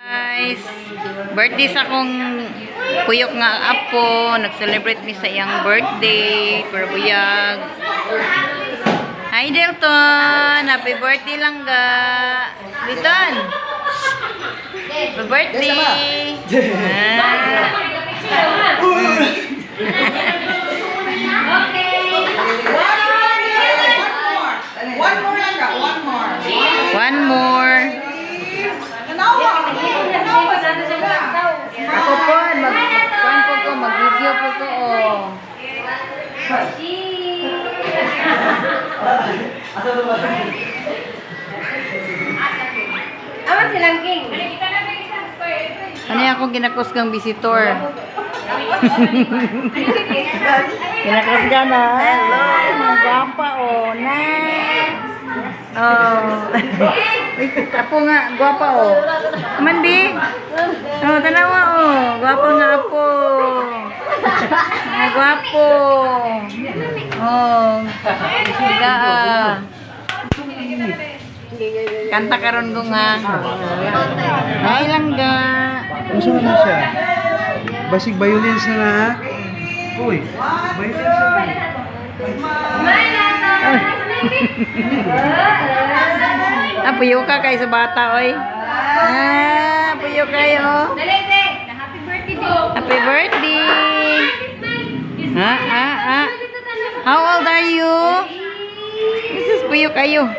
Guys, birthday sa akong kuyok nga apo, nag-celebrate mi sa iyang birthday, pero buyag. Hi Delton, happy birthday lang ga. Delton, happy birthday. One more lang ka, one more. One more. Ako po, mag-kuhan po ko, mag-video po ko. Awan silang king. Ano yung akong ginakos kang visitor? Ginakos ka na. Hello. Mga gwapa o. Nice. Oh. Uy, apo nga. Gwapa o. Mandi. Oh, tanawa o. Gwapa nga apo. Mga gwapo. Oh. Siga. Kanta karon ko nga. Ay lang ga. Gusto mo na siya? Basig violins na na. Uy, violins na. Puyo ka kay sa bata, oy. Puyo kayo. Dalete, happy birthday din. Happy birthday. How old are you? This is puyo kayo.